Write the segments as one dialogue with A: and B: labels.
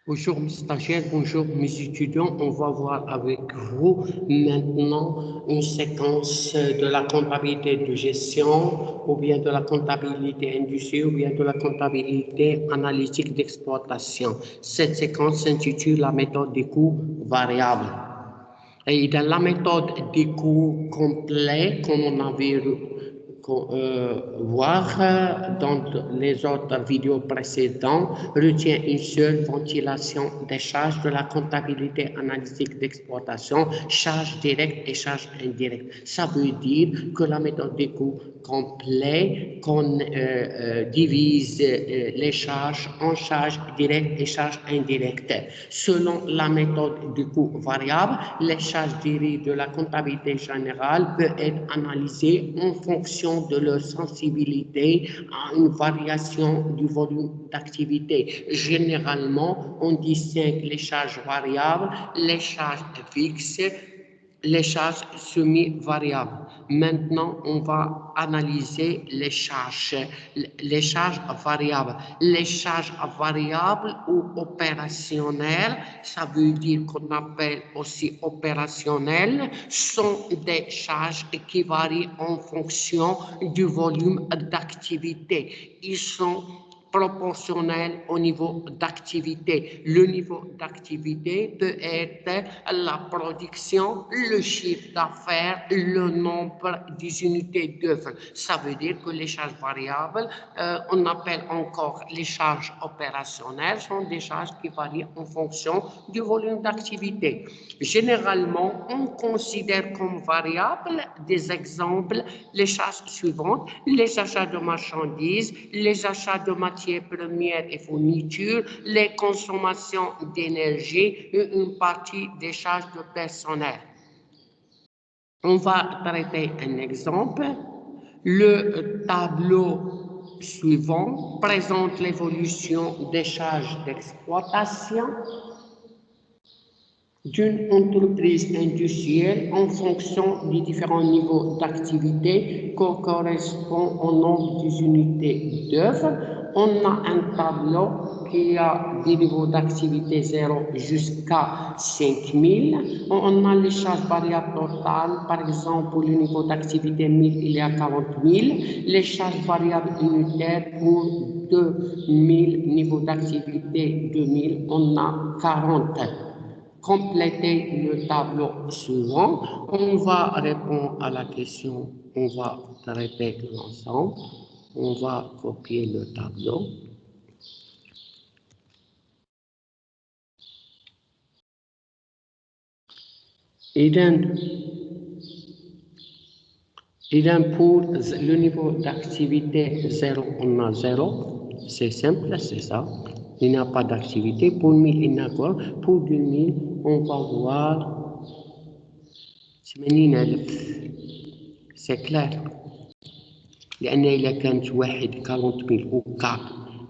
A: Bonjour mes stagiaires, bonjour mes étudiants. On va voir avec vous maintenant une séquence de la comptabilité de gestion ou bien de la comptabilité industrielle ou bien de la comptabilité analytique d'exploitation. Cette séquence s'intitule la méthode des coûts variables. Et dans la méthode des coûts complets, comme on avait voir dans les autres vidéos précédentes, retient une seule ventilation des charges de la comptabilité analytique d'exploitation, charges directes et charges indirectes. Ça veut dire que la méthode des coûts complets, qu'on divise les charges en charges directes et charges indirectes. Selon la méthode du coût variable, les charges dérivées de la comptabilité générale peuvent être analysées en fonction de leur sensibilité à une variation du volume d'activité. Généralement, on distingue les charges variables, les charges fixes, les charges semi-variables. Maintenant, on va analyser les charges variables. Les charges variables ou opérationnelles, ça veut dire qu'on appelle aussi opérationnelles, sont des charges qui varient en fonction du volume d'activité. Ils sont proportionnel au niveau d'activité. Le niveau d'activité peut être la production, le chiffre d'affaires, le nombre des unités d'œuvre. Ça veut dire que les charges variables, on appelle encore les charges opérationnelles, sont des charges qui varient en fonction du volume d'activité. Généralement, on considère comme variables des exemples les charges suivantes: les achats de marchandises, les achats de matières premières et fournitures, les consommations d'énergie et une partie des charges de personnel. On va traiter un exemple. Le tableau suivant présente l'évolution des charges d'exploitation d'une entreprise industrielle en fonction des différents niveaux d'activité qui correspondent au nombre des unités d'œuvre. On a un tableau qui a des niveaux d'activité 0 jusqu'à 5000. On a les charges variables totales, par exemple pour le niveau d'activité 1000, il y a 40 000. Les charges variables unitaires pour 2000, niveau d'activité 2000, on a 40. Compléter le tableau suivant. On va répondre à la question, on va traiter l'ensemble. On va copier le tableau. Idem pour le niveau d'activité 0, on a 0. C'est simple, c'est ça. Il n'y a pas d'activité. Pour 1000, il n'y a quoi? Pour 2000, on va voir 80,000. C'est clair. لأن إذا كانت واحد 40,000 و 4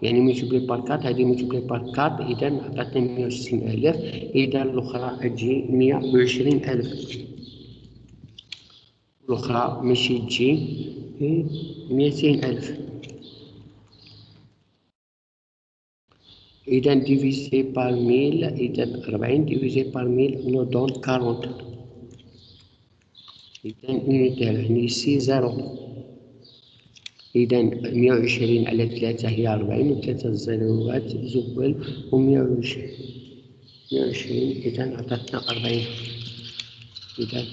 A: يعني ملتبلي بار 4 هذه ملتبلي بار 4 إذا عطاتنا 160,000. إذا الأخرى تجي 120,000. الأخرى ماشي تجي 200,000. إذا ديفيزي بار 1000، إذا 40 ديفيزي بار 1000 نو دون 40. إذا unitaire يعني سي 0. إذا 120 على 3 هي 40 و3 زيروات زوال و120. 120 إذا عطاتنا 40. إذا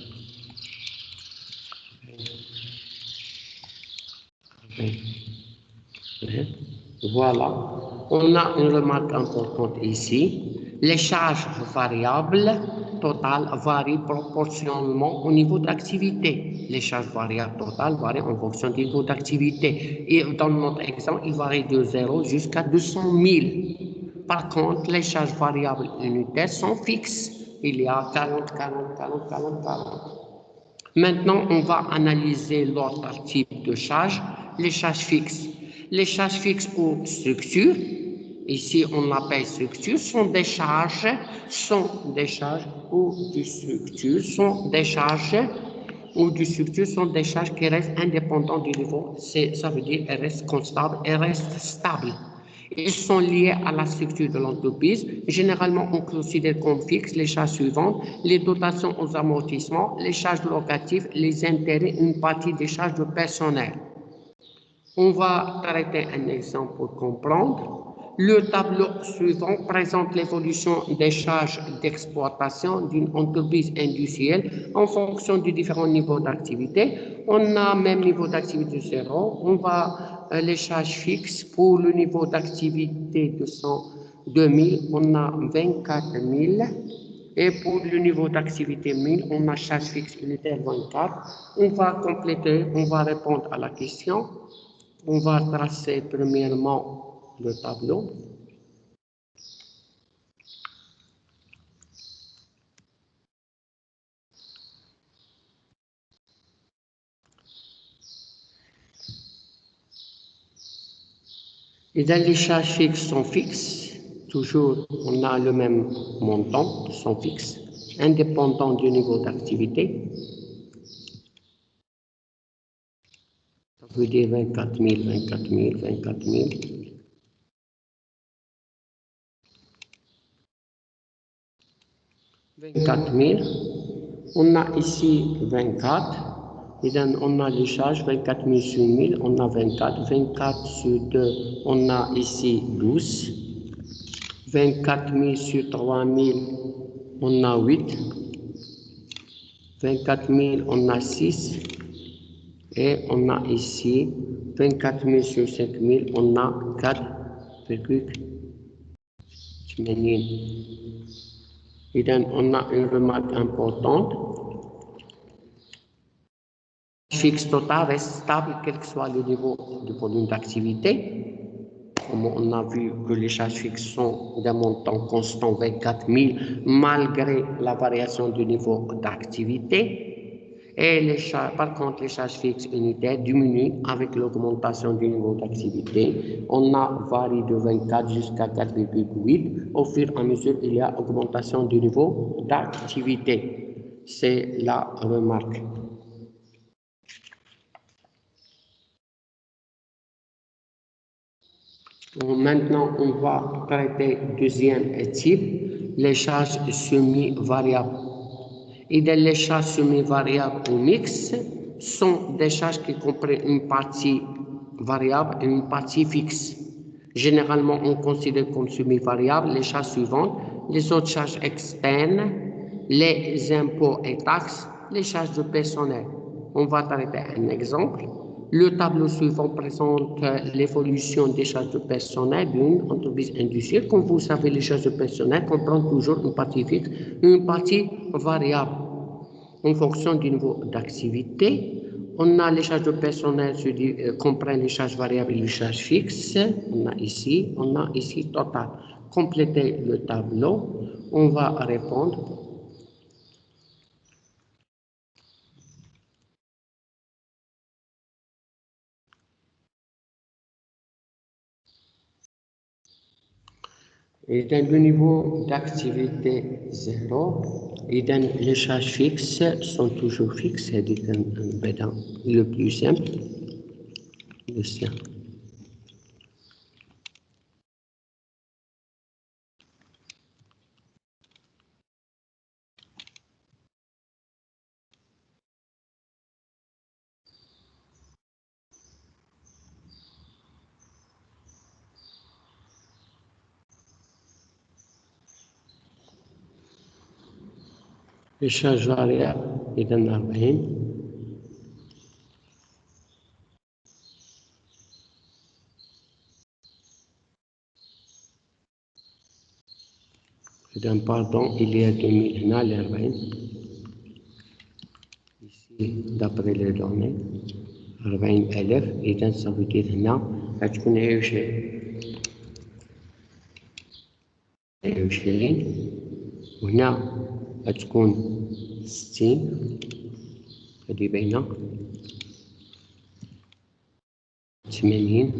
A: 40. Voilà. On a une remarque importante ici. Les charges variables totales varient proportionnellement au niveau d'activité. Les charges variables totales varient en fonction du niveau d'activité. Et dans notre exemple, il varie de 0 jusqu'à 200 000. Par contre, les charges variables unitaires sont fixes. Il y a 40, 40, 40, 40, 40. Maintenant, on va analyser l'autre type de charges, les charges fixes. Les charges fixes ou structures, ici on l'appelle structure, sont des charges ou des structures, sont des charges qui restent indépendantes du niveau. Ça veut dire qu'elles restent constables et restent stables. Ils sont liés à la structure de l'entreprise. Généralement, on considère comme fixe les charges suivantes, les dotations aux amortissements, les charges locatives, les intérêts, une partie des charges de personnel. On va arrêter un exemple pour comprendre. Le tableau suivant présente l'évolution des charges d'exploitation d'une entreprise industrielle en fonction des différents niveaux d'activité. On a même niveau d'activité 0. On va les charges fixes pour le niveau d'activité de 2000, on a 24 000. Et pour le niveau d'activité 1000, on a charge fixe unitaire 24. On va compléter, on va répondre à la question. On va tracer premièrement le tableau. Et dans les charges fixes sont fixes. Toujours, on a le même montant, sont fixes, indépendant du niveau d'activité. Ça veut dire 24 000, 24 000, 24 000. 24 000. On a ici 24. Et donc, on a les charges 24 000 sur 1000, on a 24. 24 sur 2, on a ici 12. 24 000 sur 3 000, on a 8. 24 000, on a 6. Et on a ici 24 000 sur 5 000, on a 4,80. Et donc, on a une remarque importante. Fixe total reste stable quel que soit le niveau de volume d'activité. Comme on a vu que les charges fixes sont d'un montant constant 24 000 malgré la variation du niveau d'activité. Et par contre, les charges fixes unitaires diminuent avec l'augmentation du niveau d'activité. On a varié de 24 jusqu'à 4,8. Au fur et à mesure, il y a augmentation du niveau d'activité. C'est la remarque. Maintenant, on va traiter deuxième type, les charges semi-variables. Et les charges semi-variables ou mixtes sont des charges qui comprennent une partie variable et une partie fixe. Généralement, on considère comme semi-variables les charges suivantes, les autres charges externes, les impôts et taxes, les charges de personnel. On va traiter un exemple. Le tableau suivant présente l'évolution des charges de personnel d'une entreprise industrielle. Comme vous savez, les charges de personnel comprennent toujours une partie fixe et une partie variable. En fonction du niveau d'activité, on a les charges de personnel qui comprennent les charges variables et les charges fixes. On a ici total. Compléter le tableau, on va répondre. Et dans le niveau d'activité 0, et dans les charges fixes sont toujours fixes, c'est-à-dire le plus simple, le sien. Les charges variables et dans l'arbaine. Pardon, il y a 2000 هنا l'arbaine. Ici, d'après les données, 40,000. إذا ça veut dire هنا غتكون 20 وهنا غتكون 60. هذه باينة 80.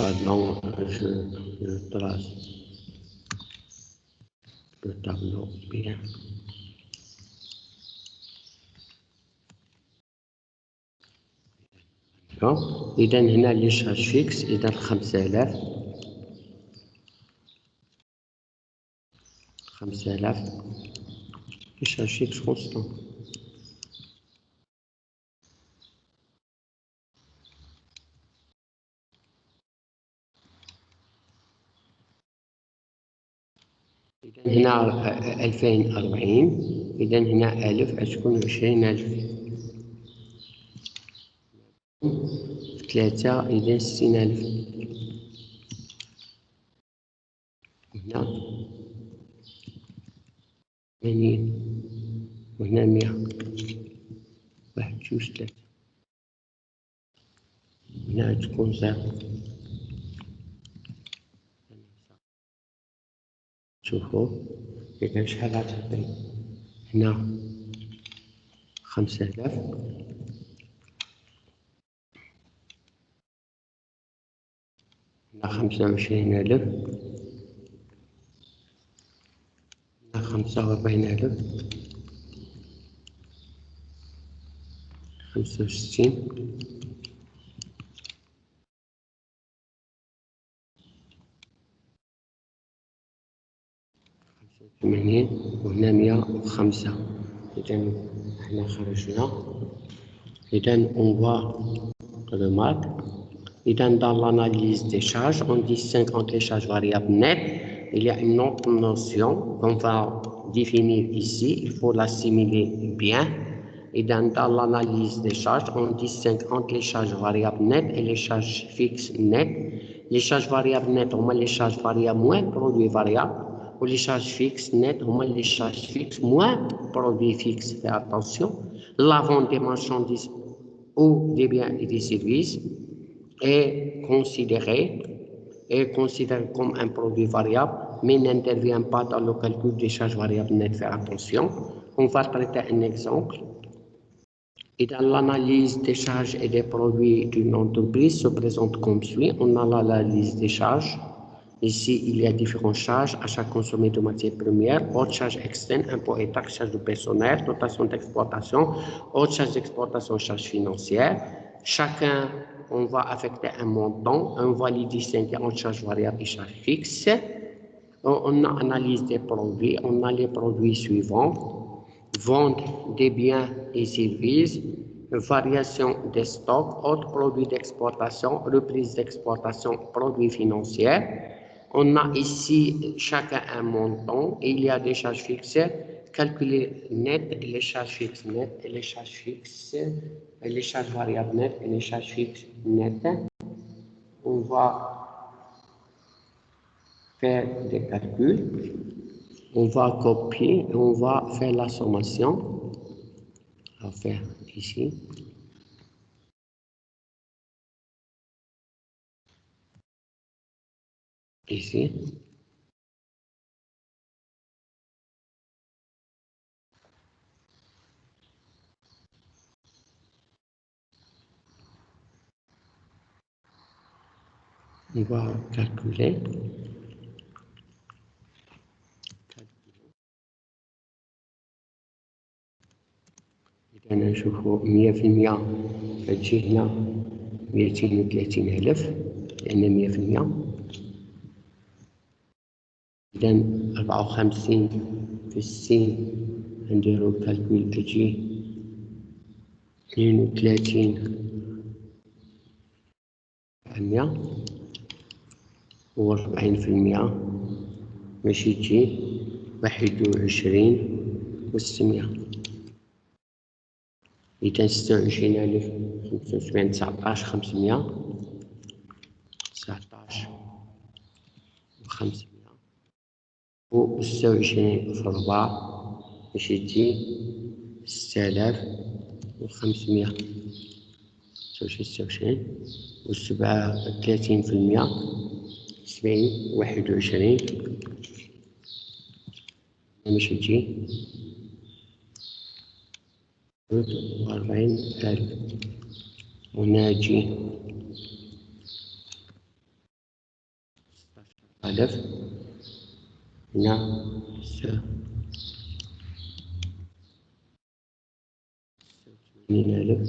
A: Pardon, je trace le tableau bien. إذا هنا لي شارج فيكس إذا 5000 لي شارج فيكس كونستون. إذا هنا 2040 إذا هنا 1000 تكون 20000 3 إذا 60000 هنا 80 وهنا 100 1 2 3 هنا تكون 0. شوفوا إذا شحال غتعطي هنا 5000 هنا 25000 هنا 45000 65 80 وهنا 105. إذا احنا خرجنا. إذا on voit le marque. إذا dans l'analyse des charges, on distingue entre les charges variables nettes. Il y a une autre notion qu'on va définir ici. Il faut l'assimiler bien. Et dans l'analyse des charges, on distingue entre les charges variables nettes et les charges fixes nettes. Les charges variables nettes, on met les charges variables moins produits variables. Ou les charges fixes nettes, on met les charges fixes moins produits fixes. Faites attention. La vente des marchandises ou des biens et des services est considéré comme un produit variable, mais n'intervient pas dans le calcul des charges variables nettes. Faites attention. On va traiter un exemple. Et dans l'analyse des charges et des produits d'une entreprise se présente comme suit. On a l'analyse des charges. Ici, il y a différentes charges, achat consommé de matières premières, autres charges externes, impôts et taxes, charges de personnel, dotation d'exploitation, autres charges d'exploitation, charges financières. Chacun, on va affecter un montant, on va les distinguer en charges variables et charges fixes. On a analyse des produits, on a les produits suivants. Vente des biens et services, variation des stocks, autres produits d'exportation, reprise d'exportation, produits financiers. On a ici chacun un montant et il y a des charges fixes. Calculer net, les charges fixes nettes et les charges fixes, et les charges variables nettes et les charges fixes nettes. On va faire des calculs. On va copier, on va faire la sommation. On va faire ici. Ici. On va calculer. إذا نشوفوا 100% فتجي هنا 230,000 لأن 100%. إذا 54 في 60 نديرو الكالكول تجي 32% و 40% ماشي تجي 21,600. إذا 26,000 75 19,500 19,500 و 26 في 4 باش تجي 6,500. 26 و 37%. 70 21 باش تجي 40,000. هنا تجي 10,000 هنا 80,000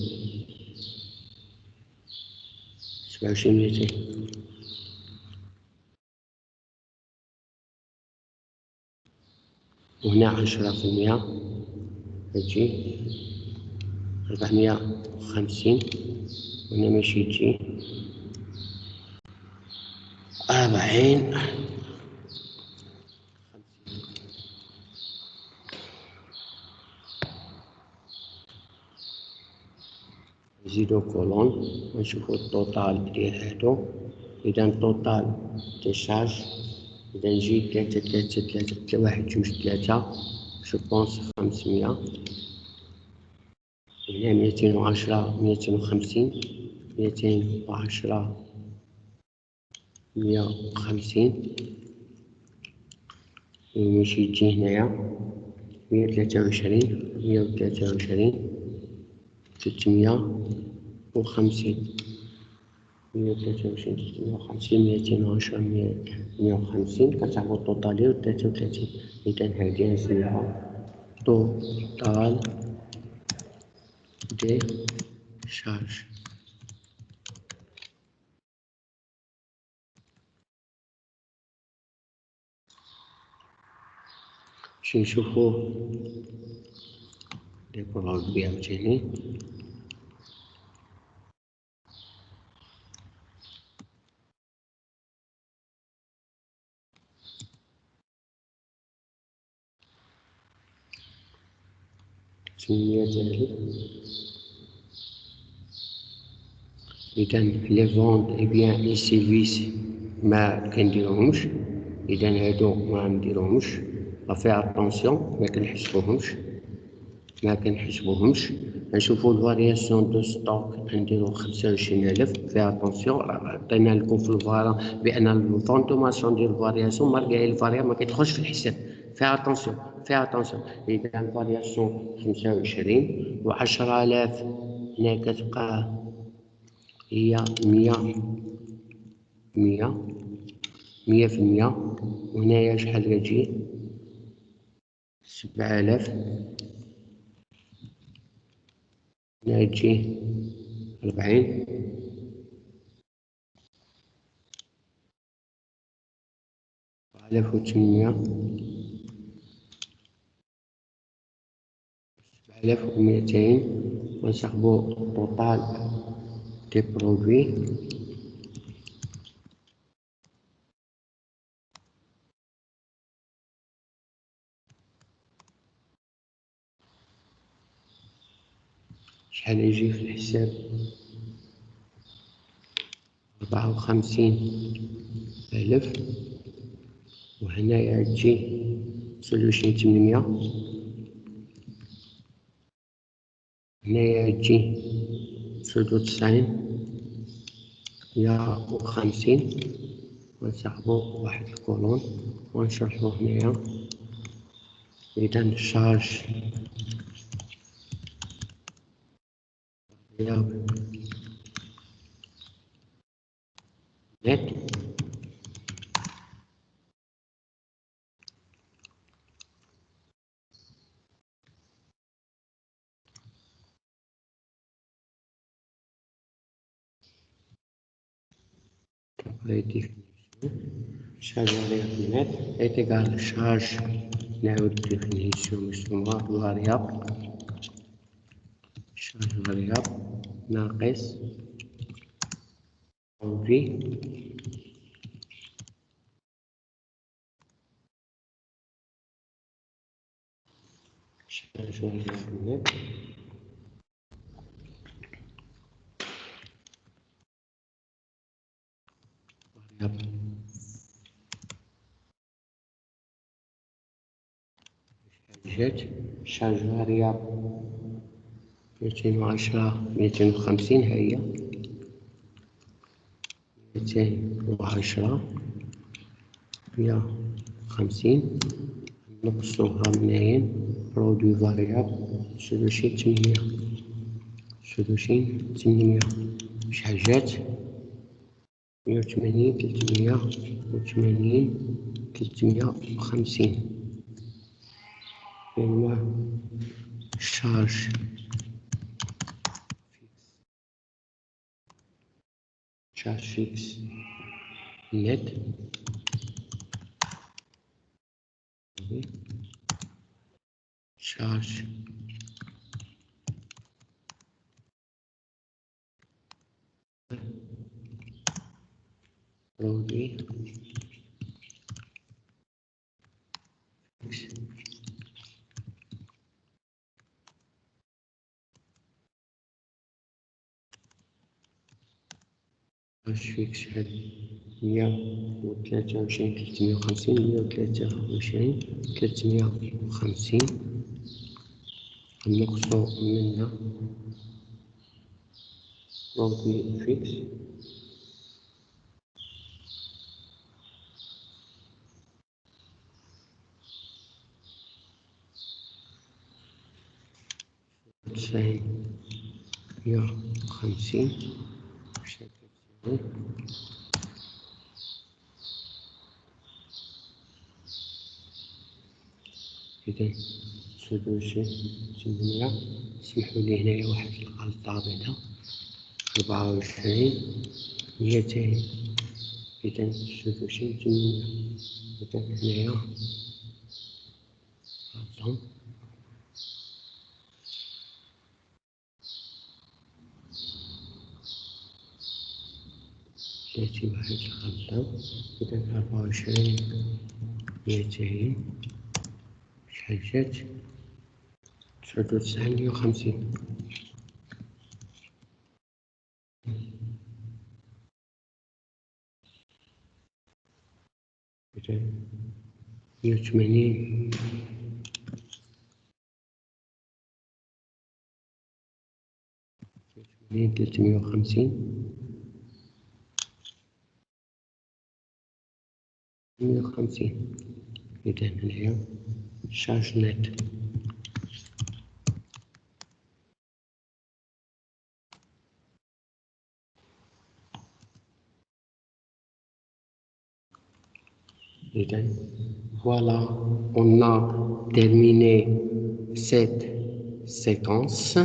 A: 27,200 وهنا 10% تجي 450 وهنا ماشي تجي 40 نزيدو كولون ونشوفو التوتال ديال هادو. إذا التوتال ديال شارج إذا نجي 3 3 3 1 2 3 جو بونس 500 هنا 210 250 210 150 وماشي تجي هنايا 123 123 350 123 350 210 150 كتعرفو التوتالي و 33. إذا هادي نسميها توتال دي شارج. باش نشوفو لي برودوي عاوتاني. إذا لي فونت بيان لي سيرفيس ما كنديروهمش. إذا هادو ما نديروهمش فيها اتونسيون ما كنحسبوهمش. نشوفو الفارياسيون دو ستوك نديرو 25,000 فيها اتونسيون. عطينا لكم في الفارا بأن الفونتوماسيون ديال الفارياسيون مالغري الفاريا ما كيدخلش في الحساب. فيها اتونسيون. إذا الفارياسيون 25 و 10,000 هنا كتبقى هي 100% وهنايا شحال كتجي 7,000 هنا تجي 40 1800 7,200 ونسحبو التوتال دي برودوي. شحال يجي في الحساب 54,000 وهنايا تجي 29,800 هنايا تجي 99,150 ونسحبو واحد الكولون ونشرحو هنايا. إذا الشارج نت charge net est égal à charge نعود définition مشتملة variable charge variable ناقص produit charge variable net variable جات charge variable 210 250 هي 210 150 نقصوها منين برودوي فاريابل 27,800 شحال جات 180 380 350 هو charge fixe net charge produit fixe charge fixe 123 350 123 350 نقصوا منها produit fixe تسعين 150 إذا سدوشي 800 سمحوا لي هنايا واحد الغلطة بيضا 24 200 إذا سدوشي 800 إذا هنايا غلطة ثلاثين واحد الغلطة إذا 24 200 شحال جات 99 150 إذا 180 350 150 إذا هنايا شارج نت إذا voilà, on a terminé cette séquence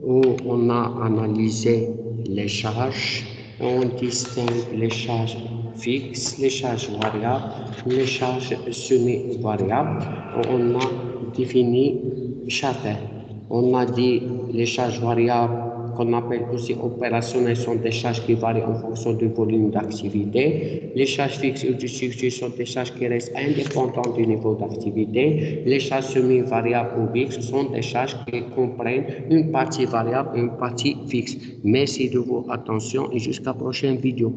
A: où on a analysé les charges, on distingue les charges fixes, les charges variables, les charges semi-variables. On a défini chacun. On a dit les charges variables qu'on appelle aussi opérationnelles sont des charges qui varient en fonction du volume d'activité. Les charges fixes ou disjonctives sont des charges qui restent indépendantes du niveau d'activité. Les charges semi-variables ou fixes sont des charges qui comprennent une partie variable et une partie fixe. Merci de votre attention et jusqu'à la prochaine vidéo.